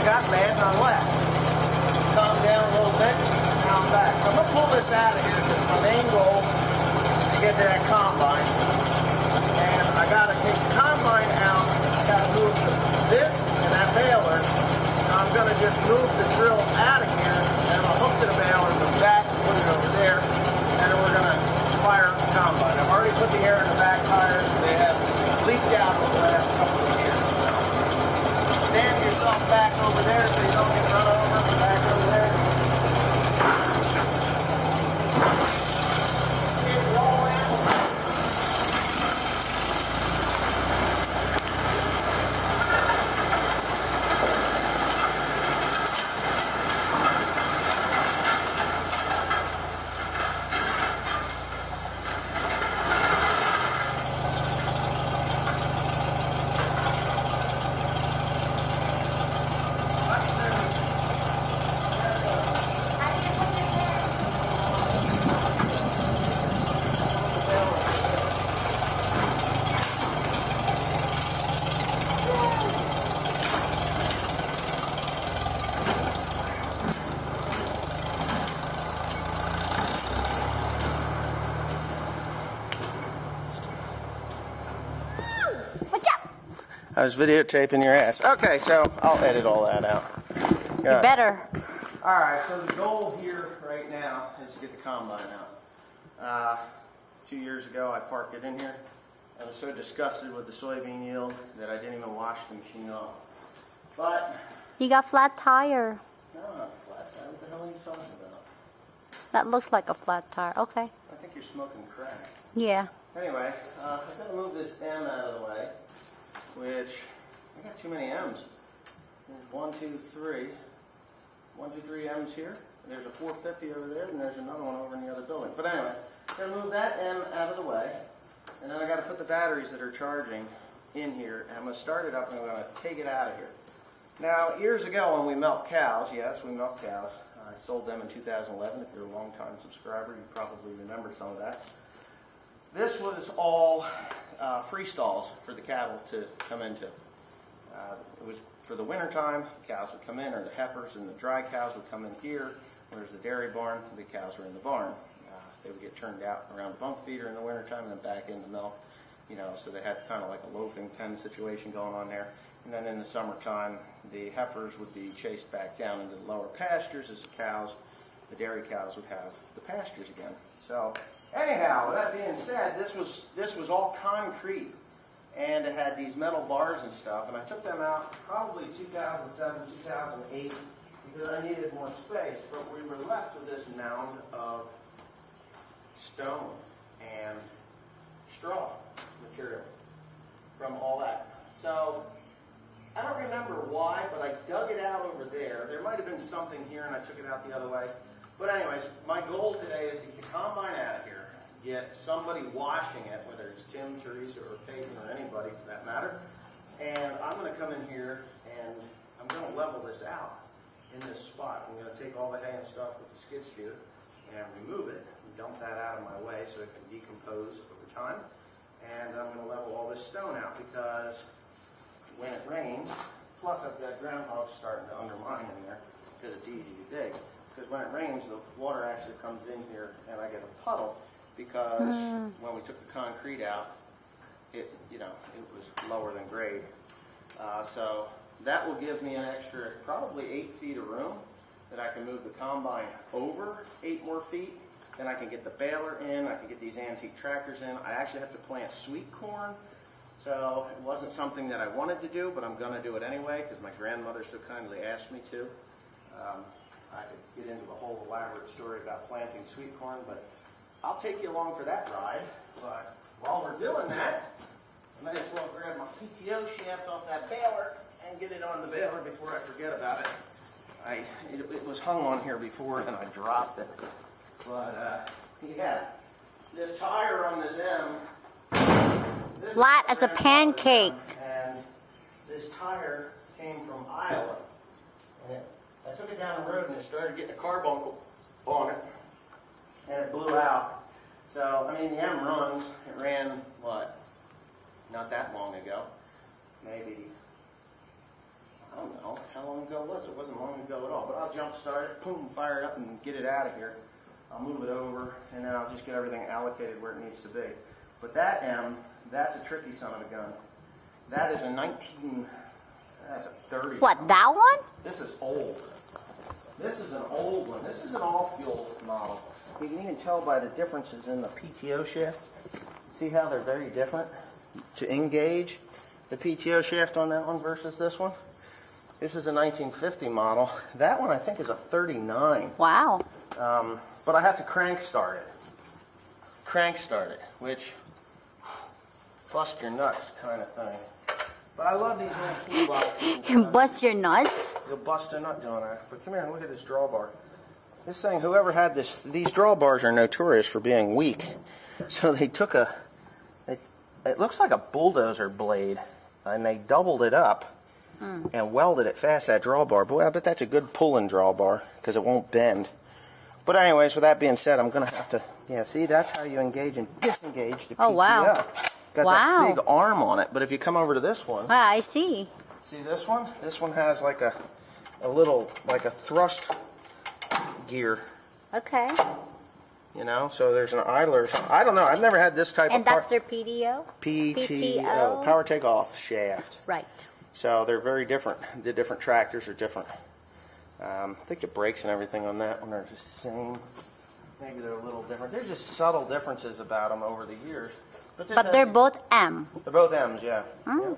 got mad and I left. Calmed down a little bit, now I'm back. So I'm going to pull this out of here because my main goal is to get to that combine. And I got to take the combine out, I got to move this and that baler. Now I'm going to just move the drill out of here, and I'm going to hook to the baler, go back, put it over there, and then we're going to fire up the combine. I've already put the air in the back tires. They have leaked out over the last couple of years. So stand yourself back over there so you don't get run over. Back over there. Get it all in. I was videotaping your ass. Okay, so I'll edit all that out. You better. Alright, so the goal here right now is to get the combine out. 2 years ago I parked it in here. I was so disgusted with the soybean yield that I didn't even wash the machine off. But... You got flat tire. No, not a flat tire. What the hell are you talking about? That looks like a flat tire. Okay. I think you're smoking crack. Yeah. Anyway, I'm going to move this M out of the way. Which, I got too many M's. There's 1, 2, 3. 1, 2, 3 M's here. There's a 450 over there, and there's another one over in the other building. But anyway, I'm going to move that M out of the way. And then I got to put the batteries that are charging in here. And I'm going to start it up, and I'm going to take it out of here. Now, years ago when we milked cows, yes, we milked cows. I sold them in 2011. If you're a long-time subscriber, you probably remember some of that. This was all free stalls for the cattle to come into. It was for the winter time, cows would come in, or the heifers and the dry cows would come in here, whereas the dairy barn, the cows were in the barn. They would get turned out around the bunk feeder in the winter time and then back into milk, you know, so they had kind of like a loafing pen situation going on there. And then in the summertime, the heifers would be chased back down into the lower pastures as the cows, the dairy cows, would have the pastures again. So anyhow, with that being said, this was all concrete, and it had these metal bars and stuff, and I took them out probably 2007, 2008, because I needed more space, but we were left with this mound of stone and straw material from all that. So I don't remember why, but I dug it out over there. There might have been something here, and I took it out the other way. But anyways, my goal today is to get the combine out of here, get somebody washing it, whether it's Tim, Teresa, or Peyton, or anybody for that matter, and I'm going to come in here and I'm going to level this out in this spot. I'm going to take all the hay and stuff with the skid steer and remove it and dump that out of my way so it can decompose over time. And I'm going to level all this stone out because when it rains, plus I've got groundhogs starting to undermine in there because it's easy to dig. Because when it rains, the water actually comes in here, and I get a puddle because when we took the concrete out, it was lower than grade. So that will give me an extra probably 8 feet of room that I can move the combine over 8 more feet. Then I can get the baler in. I can get these antique tractors in. I actually have to plant sweet corn. So it wasn't something that I wanted to do, but I'm going to do it anyway because my grandmother so kindly asked me to. I could get into a whole elaborate story about planting sweet corn, but I'll take you along for that ride. But while we're doing that, I might as well grab my PTO shaft off that baler and get it on the baler before I forget about it. It was hung on here before and I dropped it. But yeah, this tire on this M, Flat as a pancake. And this tire came from Iowa. And I took it down the road and it started getting a carbuncle on it, and it blew out. So, I mean, the M runs. It ran, what, not that long ago. Maybe, I don't know, how long ago was boom, fire it up and get it out of here. I'll move it over, and then I'll just get everything allocated where it needs to be. But that M, that's a tricky son of a gun. That is a 19, that's a 30. What, that one? This is old. This is an old one. This is an all-fuel model. You can even tell by the differences in the PTO shaft. See how they're very different? To engage the PTO shaft on that one versus this one. This is a 1950 model. That one I think is a 39. Wow. But I have to crank start it. Crank start it, which bust your nuts kind of thing. But I love these little toolboxes. You bust your nuts? You'll bust a nut doing that. But come here and look at this drawbar. This thing, whoever had this, these drawbars are notorious for being weak. So they took it looks like a bulldozer blade, and they doubled it up and welded it fast, that drawbar. Boy, I bet that's a good pulling drawbar because it won't bend. But anyways, with that being said, I'm going to have to, yeah, see, that's how you engage and disengage the PTO. Oh, wow. Got Wow. that big arm on it. But if you come over to this one, Ah, I see. see this one? This one has like a little, like a thrust gear, Okay. you know? So there's an idler. I don't know. I've never had this type And of part. that's their PDO? PTO, power takeoff shaft. Right. So they're very different. The different tractors are different. I think the brakes and everything on that one are just the same. Maybe they're a little different. There's just subtle differences about them over the years. But They're both M. They're both M's, yeah. Yeah.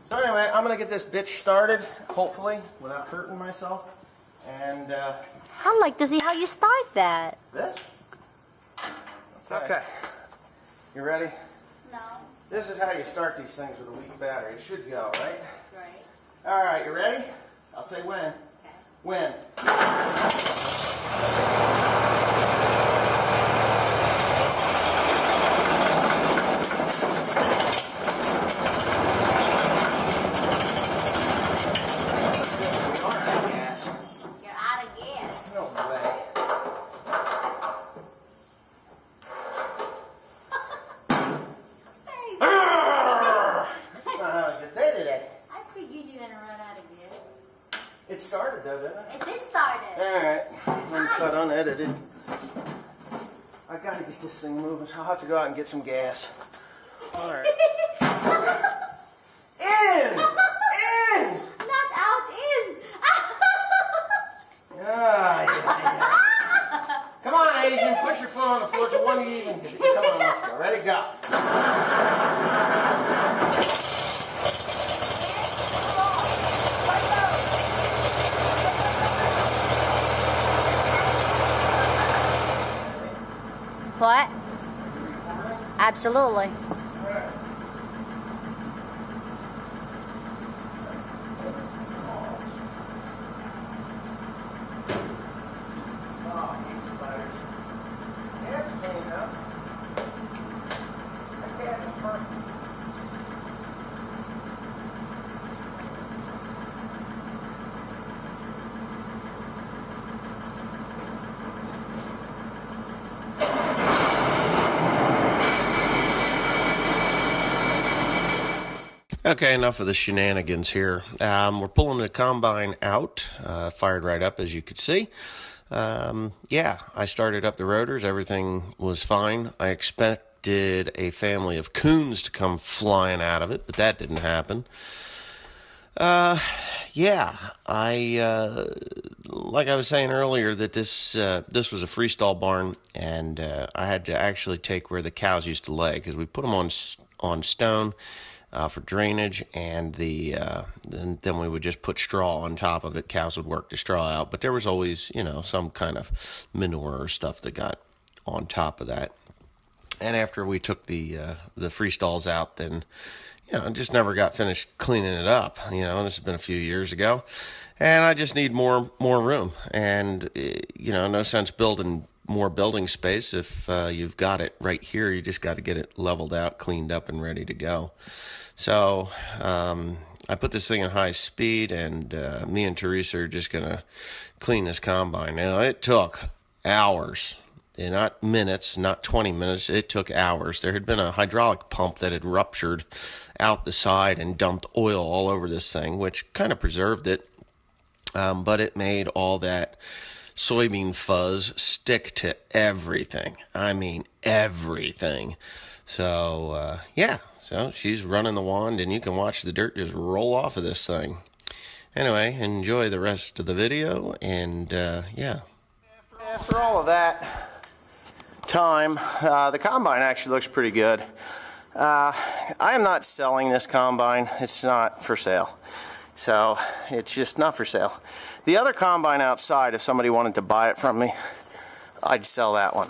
So anyway, I'm going to get this bitch started, hopefully, without hurting myself. And I'd like to see how you start that. this? Okay. You ready? No. This is how you start these things with a weak battery. It should go, right? Right. All right, you ready? I'll say when. Okay. When? You're out of gas. No way. That's not how I get day today. I figured you were gonna run out of gas. It started though, didn't it? It did start it. Alright, uncut, unedited. I gotta get this thing moving, so I'll have to go out and get some gas. Alright. In! In! Not out, in. Ah, yeah. Come on, Asian, push your foot on the floor. It's a one even. Come on, let's go. Ready, go. What? Absolutely. Oh, I hate spiders. Yeah, it's clean up. I can't even Okay, enough of the shenanigans here. We're pulling the combine out, fired right up as you could see. Yeah, I started up the rotors. Everything was fine. I expected a family of coons to come flying out of it, but that didn't happen. Yeah, like I was saying earlier, that this was a freestall barn, and I had to actually take where the cows used to lay because we put them on stone. For drainage, and then we would just put straw on top of it. Cows would work the straw out, but there was always, some kind of manure or stuff that got on top of that. And after we took the free stalls out, then I just never got finished cleaning it up. This has been a few years ago, and I just need more room. And no sense building more building space if you've got it right here. You just got to get it leveled out, cleaned up, and ready to go. So I put this thing in high speed, and me and Teresa are just going to clean this combine. Now, it took hours, not minutes, not 20 minutes. It took hours. There had been a hydraulic pump that had ruptured out the side and dumped oil all over this thing, which kind of preserved it, but it made all that soybean fuzz stick to everything. I mean, everything. So, yeah. So she's running the wand, and you can watch the dirt just roll off of this thing. Anyway, enjoy the rest of the video, and yeah. After all of that time, the combine actually looks pretty good. I am not selling this combine. It's not for sale. So it's just not for sale. The other combine outside, if somebody wanted to buy it from me, I'd sell that one.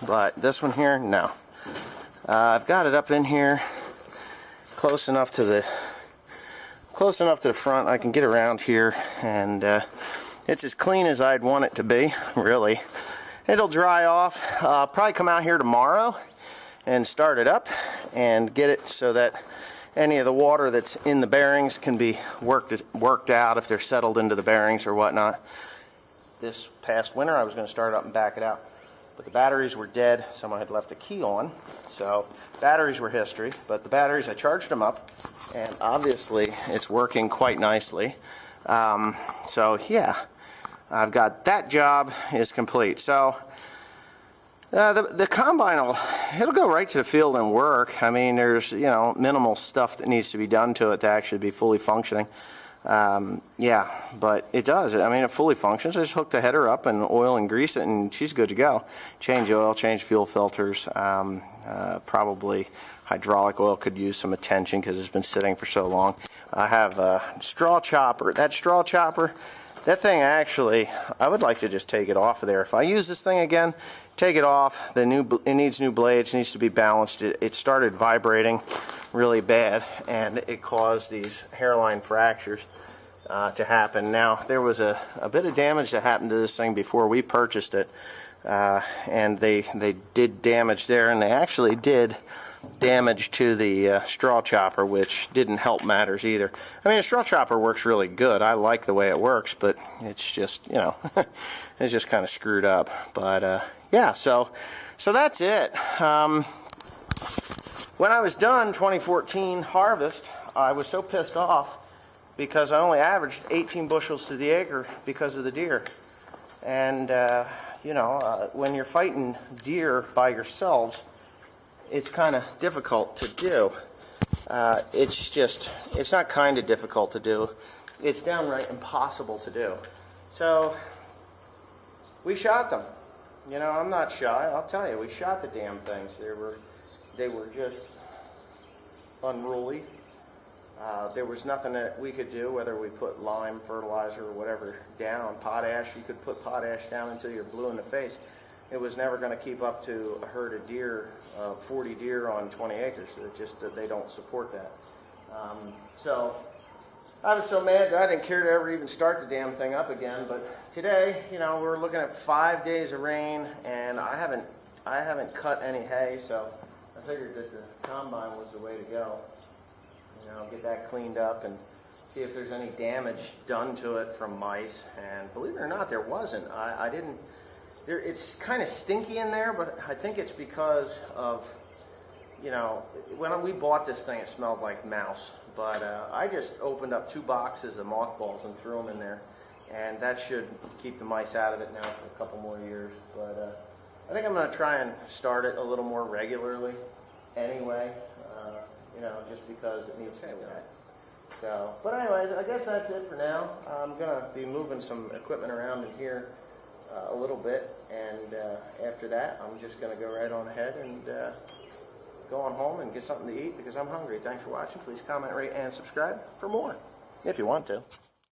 But this one here, no. I've got it up in here, close enough to the front. I can get around here, and it's as clean as I'd want it to be, really. It'll dry off. Probably come out here tomorrow and start it up and get it so that any of the water that's in the bearings can be worked out if they're settled into the bearings or whatnot. This past winter I was going to start it up and back it out, but the batteries were dead. Someone had left a key on, so batteries were history. But the batteries, I charged them up, and obviously it's working quite nicely. So yeah, I've got that job is complete. So the combine it'll go right to the field and work. I mean, there's minimal stuff that needs to be done to it to actually be fully functioning. Yeah, but it does. I mean, it fully functions. I just hook the header up and oil and grease it, and she's good to go. Change oil, change fuel filters. Probably hydraulic oil could use some attention because it's been sitting for so long. I have a straw chopper. That straw chopper, that thing actually, I would like to just take it off of there. If I use this thing again, take it off. It needs new blades, needs to be balanced. It started vibrating really bad, and it caused these hairline fractures to happen. Now, there was a bit of damage that happened to this thing before we purchased it, and they did damage there, and they actually did damage to the straw chopper, which didn't help matters either. I mean, the straw chopper works really good. I like the way it works, but it's just, it's just kind of screwed up. But yeah, so that's it. When I was done 2014 harvest, I was so pissed off because I only averaged 18 bushels to the acre because of the deer. And when you're fighting deer by yourselves, it's kind of difficult to do. It's not kind of difficult to do. It's downright impossible to do. So we shot them. I'm not shy. I'll tell you, we shot the damn things. They were just unruly. There was nothing that we could do, whether we put lime, fertilizer, or whatever down, potash. You could put potash down until you're blue in the face. It was never going to keep up to a herd of deer, 40 deer on 20 acres. They don't support that. So I was so mad that I didn't care to ever even start the damn thing up again. But today, we're looking at 5 days of rain, and I haven't cut any hay, so I figured that the combine was the way to go. Get that cleaned up and see if there's any damage done to it from mice. And believe it or not, there wasn't. I didn't. It's kind of stinky in there, but I think it's because of, when we bought this thing, it smelled like mouse. But I just opened up 2 boxes of mothballs and threw them in there, and that should keep the mice out of it now for a couple more years. But I think I'm going to try and start it a little more regularly anyway, just because it needs to do that. So, but anyways, I guess that's it for now. I'm going to be moving some equipment around in here a little bit, and after that I'm just going to go right on ahead and go on home and get something to eat because I'm hungry. Thanks for watching. Please comment, rate, and subscribe for more if you want to.